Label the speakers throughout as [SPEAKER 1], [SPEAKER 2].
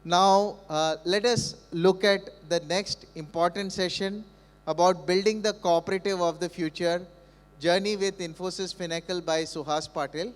[SPEAKER 1] Now, let us look at the next important session about building the cooperative of the future, Journey with Infosys Finacle by Suhas Patil.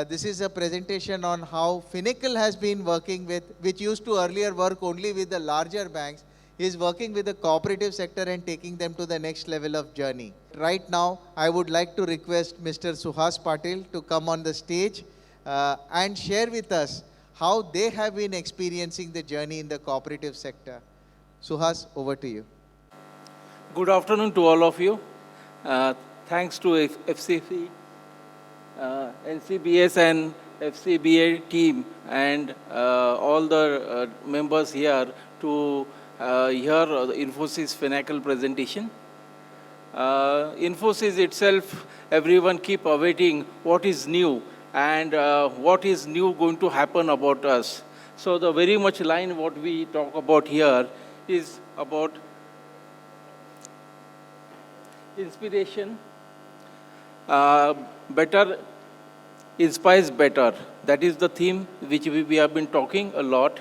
[SPEAKER 1] This is a presentation on how Finacle has been working with, which used to earlier work only with the larger banks, is working with the cooperative sector and taking them to the next level of journey. Right now, I would like to request Mr. Suhas Patil to come on the stage and share with us how they have been experiencing the journey in the cooperative sector. Suhas, over to you.
[SPEAKER 2] Good afternoon to all of you. Thanks to FCC, NCBS and 𝗕𝗂𝗶𝗶𝗃𝗲 team and all the members here to hear the Infosys Finacle presentation. Infosys itself, everyone keep awaiting what is new and what is new going to happen about us. So the very much line what we talk about here is about inspiration, better inspires better. That is the theme which we have been talking a lot.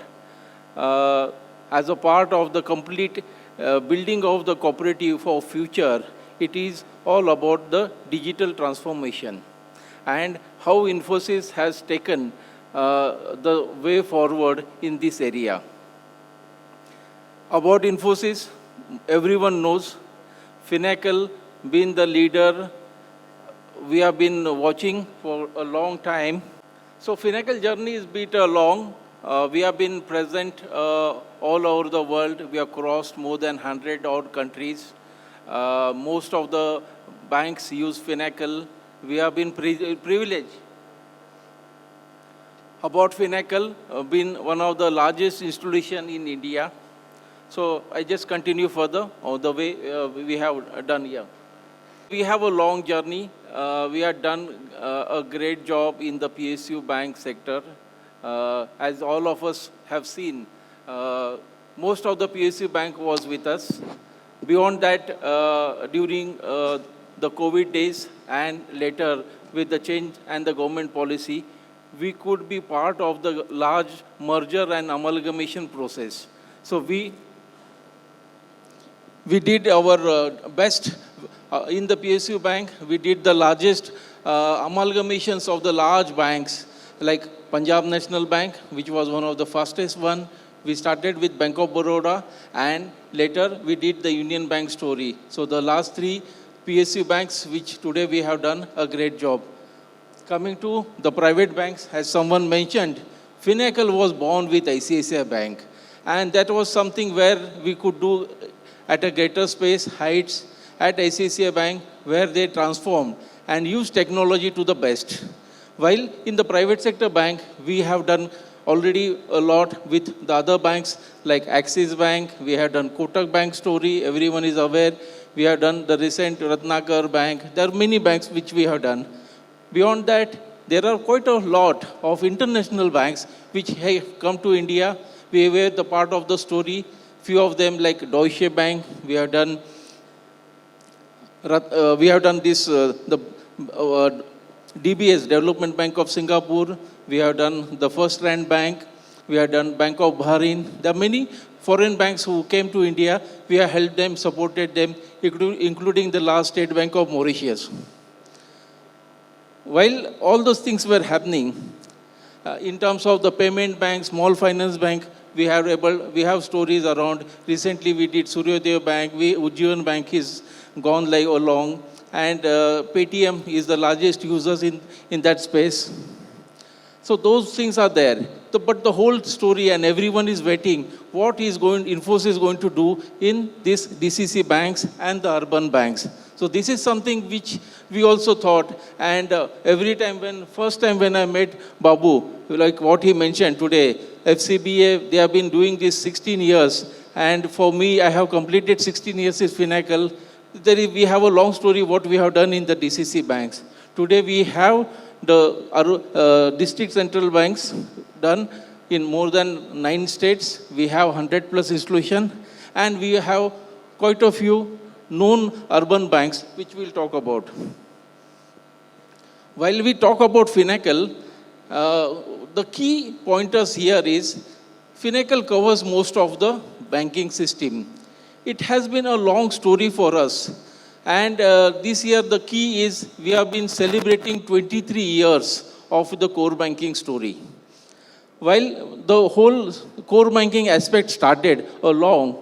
[SPEAKER 2] As a part of the complete building of the cooperative for future, it is all about the digital transformation and how Infosys has taken the way forward in this area. About Infosys, everyone knows Finacle being the leader, we have been watching for a long time. So Finacle journey is bit long. We have been present all over the world. We have crossed more than 100 odd countries. Most of the banks use Finacle. We have been privileged. About Finacle, been one of the largest institutions in India. So I just continue further the way we have done here. We have a long journey. We have done a great job in the PSU bank sector. As all of us have seen, most of the PSU bank was with us. Beyond that, during the COVID days and later with the change and the government policy, we could be part of the large merger and amalgamation process. So we did our best in the PSU bank. We did the largest amalgamations of the large banks like Punjab National Bank, which was one of the fastest one. We started with Bank of Baroda and later we did the Union Bank story. So the last three PSU banks, which today we have done a great job. Coming to the private banks, as someone mentioned, Finacle was born with ICICI Bank. And that was something where we could do at a greater space, heights, at ICICI Bank, where they transformed and used technology to the best. While in the private sector bank, we have done already a lot with the other banks like Axis Bank, we have done Kotak Bank story, everyone is aware. We have done the recent Ratnakar Bank. There are many banks which we have done. Beyond that, there are quite a lot of international banks which have come to India. We were the part of the story. Few of them like Deutsche Bank, we have done this, the DBS, Development Bank of Singapore. We have done the First Rand Bank. We have done Bank of Bahrain. There are many foreign banks who came to India. We have helped them, supported them, including the last State Bank of Mauritius. While all those things were happening, in terms of the payment bank, small finance bank, we have stories around. Recently, we did Suryodaya Bank. Ujjivan Bank is gone like along, and Paytm is the largest users in that space. So those things are there. But the whole story and everyone is waiting. What is Infosys going to do in these DCC banks and the urban banks? So this is something which we also thought. And first time when I met Babu, like what he mentioned today, FCBA, they have been doing this 16 years. And for me, I have completed 16 years in Finacle. We have a long story what we have done in the DCC banks. Today we have the district central banks done in more than 9 states. We have 100+ institutions, and we have quite a few known urban banks, which we'll talk about. While we talk about Finacle, the key pointers here is Finacle covers most of the banking system. It has been a long story for us. And this year the key is we have been celebrating 23 years of the core banking story. While the whole core banking aspect started along,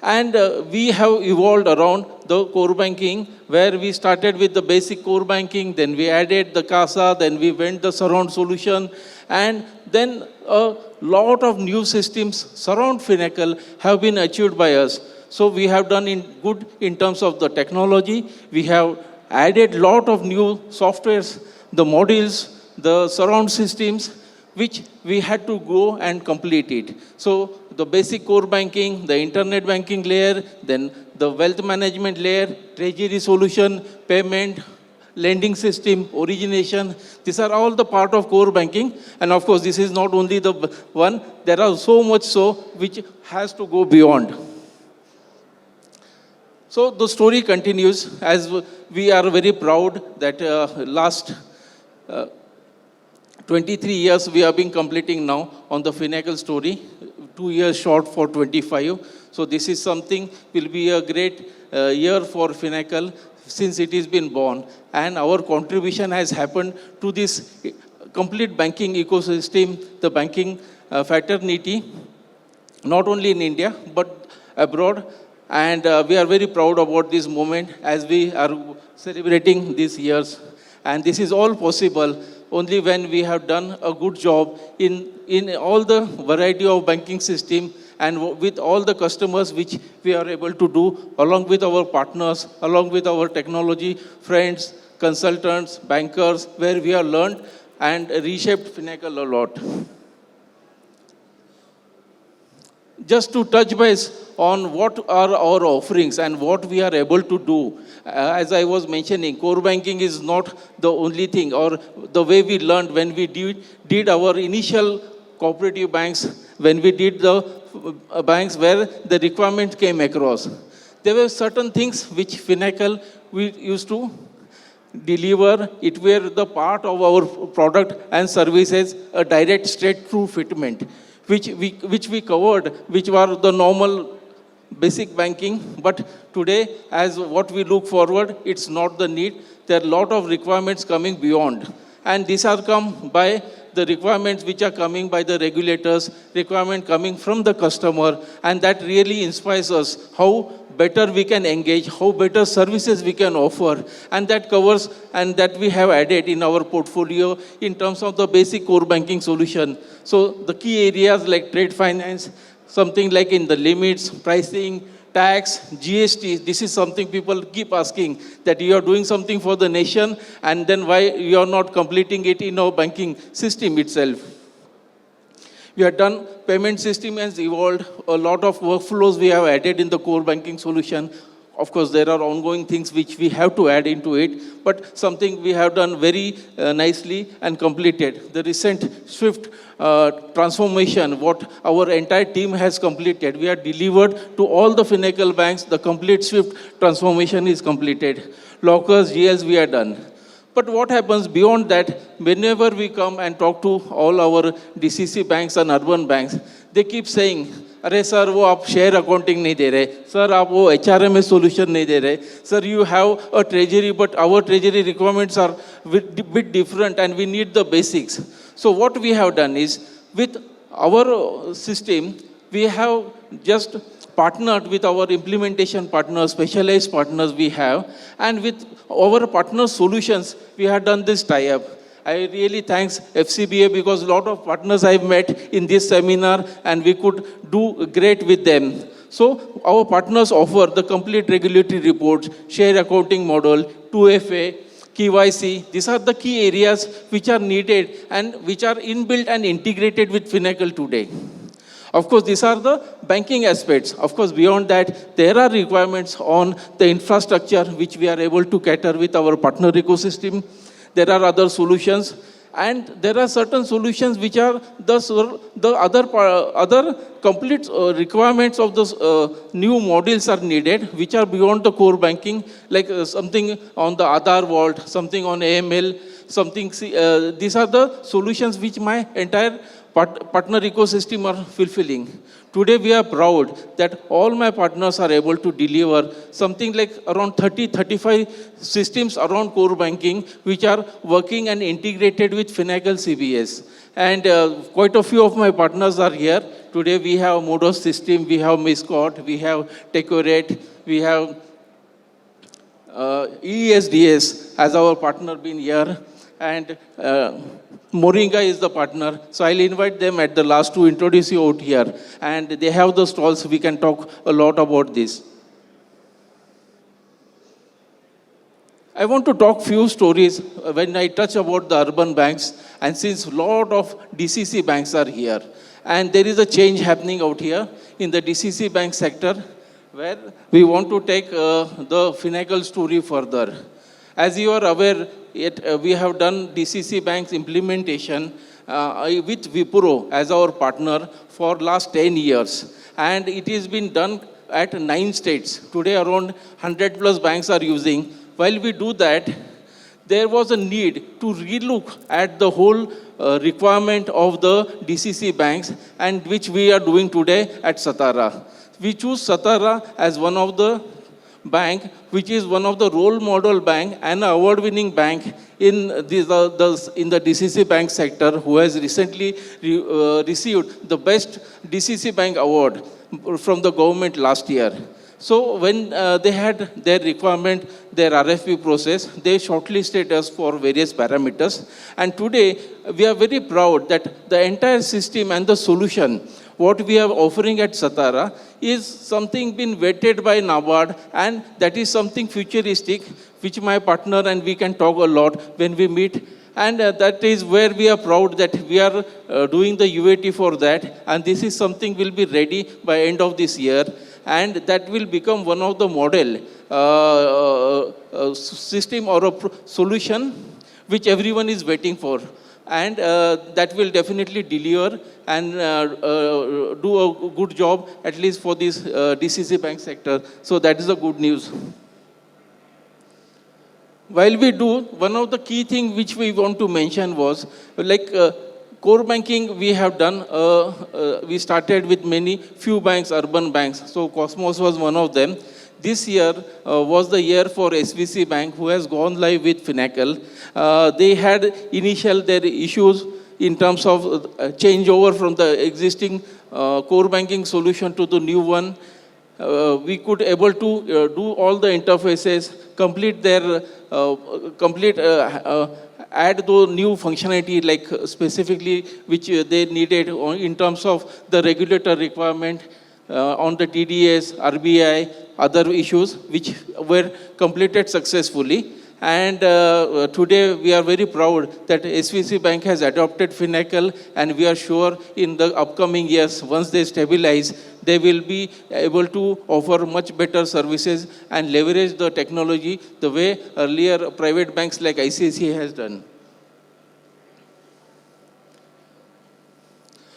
[SPEAKER 2] and we have evolved around the core banking, where we started with the basic core banking, then we added the CASA, then we went the surround solution, and then a lot of new systems surround Finacle have been achieved by us. So we have done good in terms of the technology. We have added lot of new softwares, the modules, the surround systems, which we had to go and complete it. So the basic core banking, the internet banking layer, then the wealth management layer, treasury solution, payment, lending system, origination, these are all the part of core banking. And of course, this is not only the one, there are so much so which has to go beyond. So the story continues, as we are very proud that last 23 years we have been completing now on the Finacle story, 2 years short for 25. So this is something will be a great year for Finacle since it has been born. And our contribution has happened to this complete banking ecosystem, the banking fraternity, not only in India, but abroad. And we are very proud about this moment as we are celebrating these years. And this is all possible only when we have done a good job in all the variety of banking system and with all the customers which we are able to do, along with our partners, along with our technology friends, consultants, bankers, where we have learned and reshaped Finacle a lot. Just to touch base on what are our offerings and what we are able to do. As I was mentioning, core banking is not the only thing, or the way we learned when we did our initial cooperative banks, when we did the banks where the requirement came across. There were certain things which Finacle we used to deliver. It were the part of our product and services, a direct straight through fitment, which we covered, which were the normal basic banking. But today, as what we look forward, it's not the need. There are a lot of requirements coming beyond. And these are come by the requirements which are coming by the regulators, requirement coming from the customer, and that really inspires us how better we can engage, how better services we can offer, and that covers and that we have added in our portfolio in terms of the basic core banking solution. So the key areas like trade finance, something like in the limits, pricing, tax, GST, this is something people keep asking, that you are doing something for the nation and then why you are not completing it in our banking system itself. We have done payment system has evolved, a lot of workflows we have added in the core banking solution. Of course, there are ongoing things which we have to add into it, but something we have done very nicely and completed. The recent swift transformation, what our entire team has completed, we have delivered to all the Finacle banks, the complete swift transformation is completed. Lockers, GLs, we are done. But what happens beyond that, whenever we come and talk to all our DCC banks and urban banks, they keep saying, अरे sir वो आप share accounting नहीं दे रहे, sir आप वो HRMS solution नहीं दे रहे, sir you have a treasury but our treasury requirements are a bit different and we need the basics. So what we have done is, with our system, we have just partnered with our implementation partners, specialized partners we have, and with our partner solutions, we have done this tie-up. I really thanks FCBA because a lot of partners I've met in this seminar and we could do great with them. So our partners offer the complete regulatory reports, share accounting model, 2FA, KYC. These are the key areas which are needed and which are inbuilt and integrated with Finacle today. Of course, these are the banking aspects. Of course, beyond that, there are requirements on the infrastructure which we are able to cater with our partner ecosystem. There are other solutions, and there are certain solutions which are the other complete requirements of those new modules are needed, which are beyond the core banking, like something on the Aadhaar vault, something on AML, something. These are the solutions which my entire partner ecosystem are fulfilling. Today we are proud that all my partners are able to deliver something like around 35 systems around core banking, which are working and integrated with Finacle CBS. And quite a few of my partners are here. Today we have Modos system, we have Miscot, we have 𝗕𝘂𝗁𝗏, we have ESDS as our partner been here, and Moringa is the partner. So I'll invite them at the last to introduce you out here. And they have the stalls, we can talk a lot about this. I want to talk few stories when I touch about the urban banks, and since a lot of DCC banks are here, and there is a change happening out here in the DCC bank sector, where we want to take the Finacle story further. As you are aware, we have done DCC Bank's implementation with 𝗕𝘂𝗶𝗹 as our partner for last 10 years. And it has been done at 9 states. Today around 100 plus banks are using. While we do that, there was a need to relook at the whole requirement of the DCC banks, and which we are doing today at Satara. We choose Satara as one of the bank, which is one of the role model bank and award-winning bank in the DCC bank sector, who has recently received the best DCC bank award from the government last year. So when they had their requirement, their RFP process, they shortlisted us for various parameters. And today, we are very proud that the entire system and the solution what we are offering at Satara is something been vetted by NABARD, and that is something futuristic, which my partner and we can talk a lot when we meet. And that is where we are proud that we are doing the UAT for that. And this is something will be ready by end of this year. And that will become one of the model system or a solution which everyone is waiting for. And that will definitely deliver and do a good job, at least for this DCC bank sector. So that is the good news. While we do, one of the key things which we want to mention was, like core banking we have done, we started with few banks, urban banks. So Cosmos was one of them. This year was the year for SVC Bank, who has gone live with Finacle. They had their issues in terms of changeover from the existing core banking solution to the new one. We could able to do all the interfaces, complete their, add the new functionality, like specifically which they needed in terms of the regulator requirement on the TDS, RBI, other issues which were completed successfully. And today we are very proud that SVC Bank has adopted Finacle, and we are sure in the upcoming years, once they stabilize, they will be able to offer much better services and leverage the technology the way earlier private banks like ICICI has done.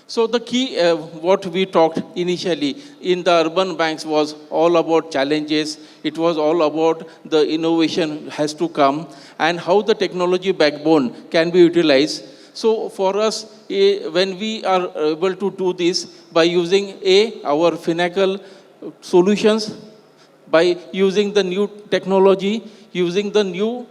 [SPEAKER 2] So the key, what we talked initially in the urban banks was all about challenges. It was all about the innovation has to come and how the technology backbone can be utilized. So for us, when we are able to do this by using our Finacle solutions, by using the new technology, using the new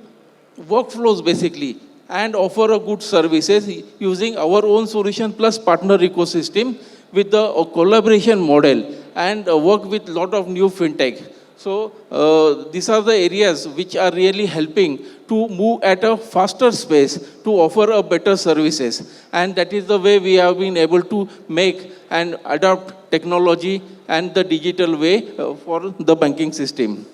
[SPEAKER 2] workflows basically, and offer a good services using our own solution plus partner ecosystem with the collaboration model, and work with lot of new fintech. So these are the areas which are really helping to move at a faster space to offer a better services. And that is the way we have been able to make and adopt technology and the digital way for the banking system.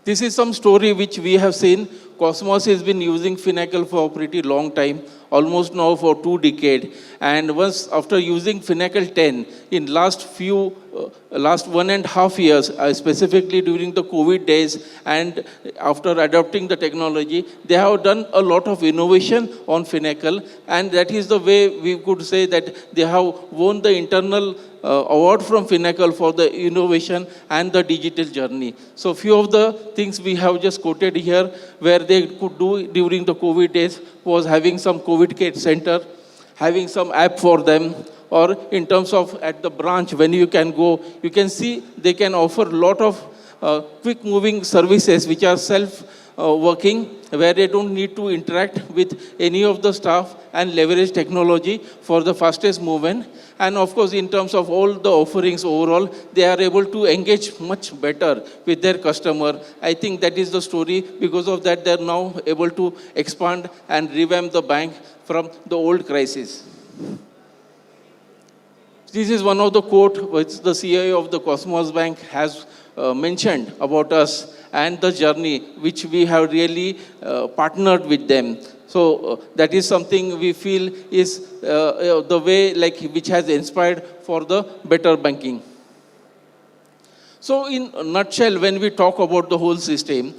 [SPEAKER 2] This is some story which we have seen. Cosmos has been using Finacle for a pretty long time, almost now for 2 decades. And once after using Finacle 10 in last 1.5 years, specifically during the COVID days, and after adopting the technology, they have done a lot of innovation on Finacle. And that is the way we could say that they have won the internal award from Finacle for the innovation and the digital journey. So few of the things we have just quoted here, where they could do during the COVID days was having some COVID care center, having some app for them, or in terms of at the branch, when you can go, you can see they can offer a lot of quick moving services which are self-working, where they don't need to interact with any of the staff and leverage technology for the fastest movement. And of course, in terms of all the offerings overall, they are able to engage much better with their customer. I think that is the story. Because of that, they are now able to expand and revamp the bank from the old crisis. This is one of the quote which the CIO of the Cosmos Bank has mentioned about us and the journey which we have really partnered with them. So that is something we feel is the way which has inspired for the better banking. So in a nutshell, when we talk about the whole system,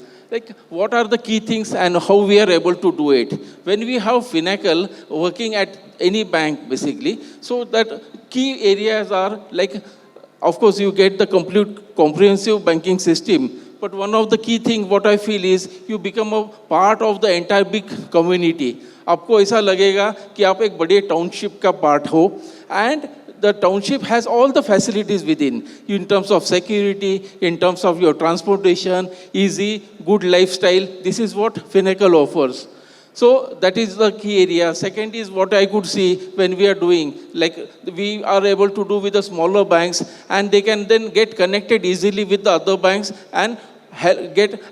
[SPEAKER 2] what are the key things and how we are able to do it? When we have Finacle working at any bank, basically, so that key areas are of course, you get the complete comprehensive banking system. But one of the key things what I feel is you become a part of the entire big community. आपको ऐसा लगेगा कि आप एक बड़े township का part हो, and the township has all the facilities within, in terms of security, in terms of your transportation, easy, good lifestyle. This is what Finacle offers. So that is the key area. Second is what I could see when we are doing, we are able to do with the smaller banks, and they can then get connected easily with the other banks and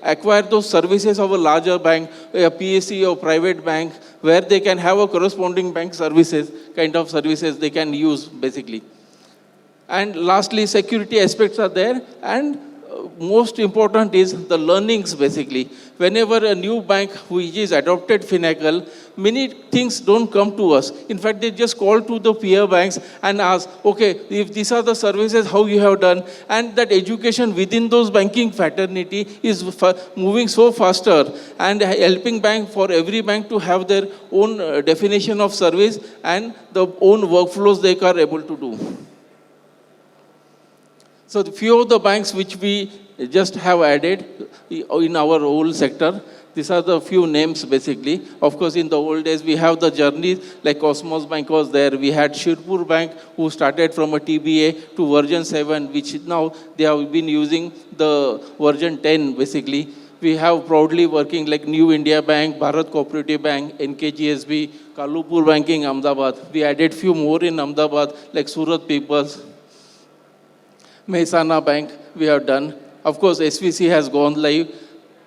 [SPEAKER 2] acquire those services of a larger bank, a PSC or private bank, where they can have a corresponding bank services, kind of services they can use basically. And lastly, security aspects are there, and most important is the learnings basically. Whenever a new bank which is adopted Finacle, many things don't come to us. In fact, they just call to the peer banks and ask, okay, if these are the services, how you have done? And that education within those banking fraternity is moving so faster and helping bank for every bank to have their own definition of service and the own workflows they are able to do. So the few of the banks which we just have added in our whole sector, these are the few names basically. Of course, in the old days, we have the journey, like Cosmos Bank was there. We had Shirpur Bank, who started from a TBA to version 7, which now they have been using the version 10 basically. We have proudly working like New India Bank, Bharat Cooperative Bank, NKGSB, Kalupur Banking, Ahmedabad. We added few more in Ahmedabad, like Surat People's, Mehsana Bank we have done. Of course, SVC has gone live.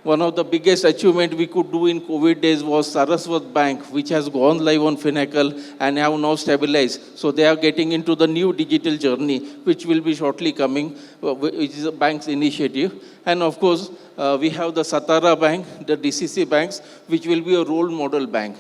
[SPEAKER 2] One of the biggest achievement we could do in COVID days was Saraswat Bank, which has gone live on Finacle and have now stabilized. So they are getting into the new digital journey, which will be shortly coming, which is a bank's initiative. And of course, we have the Satara Bank, the DCC banks, which will be a role model bank.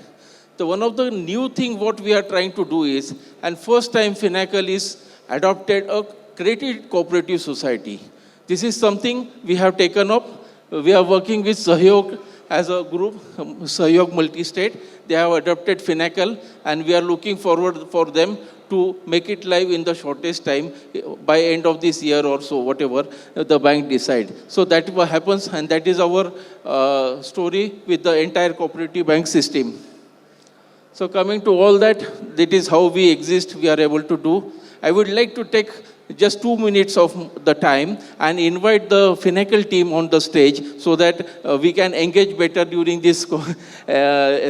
[SPEAKER 2] So one of the new thing what we are trying to do is, and first time Finacle is adopted a created cooperative society. This is something we have taken up. We are working with 𝗕𝘂𝗶𝗶𝗃 as a group, 𝗕𝘂𝗃 multi-state. They have adopted Finacle, and we are looking forward for them to make it live in the shortest time, by end of this year or so, whatever the bank decide. So that what happens, and that is our story with the entire cooperative bank system. So coming to all that, that is how we exist, we are able to do. I would like to take just 2 minutes of the time and invite the Finacle team on the stage so that we can engage better during this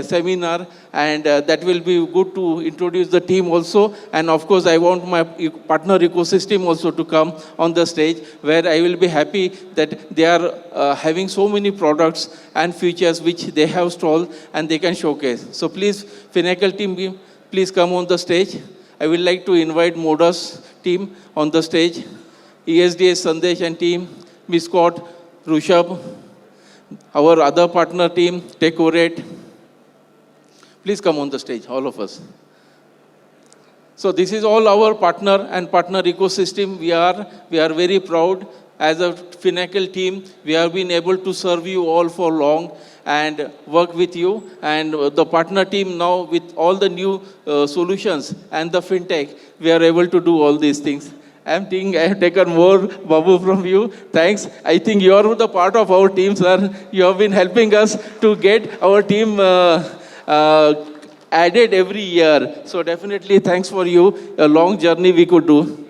[SPEAKER 2] seminar, and that will be good to introduce the team also. And of course, I want my partner ecosystem also to come on the stage, where I will be happy that they are having so many products and features which they have stalled and they can showcase. So please, Finacle team, please come on the stage. I would like to invite Moda's team on the stage, ESDS Sandesh and team, Ms. Scott, Rushabh, our other partner team, 𝗕𝘂𝗁𝗍. Please come on the stage, all of us. So this is all our partner and partner ecosystem. We are very proud as a Finacle team. We have been able to serve you all for long and work with you, and the partner team now with all the new solutions and the fintech, we are able to do all these things. I have taken more, Babu, from you. Thanks. I think you are the part of our team, sir. You have been helping us to get our team added every year. So definitely thanks for you. A long journey we could do.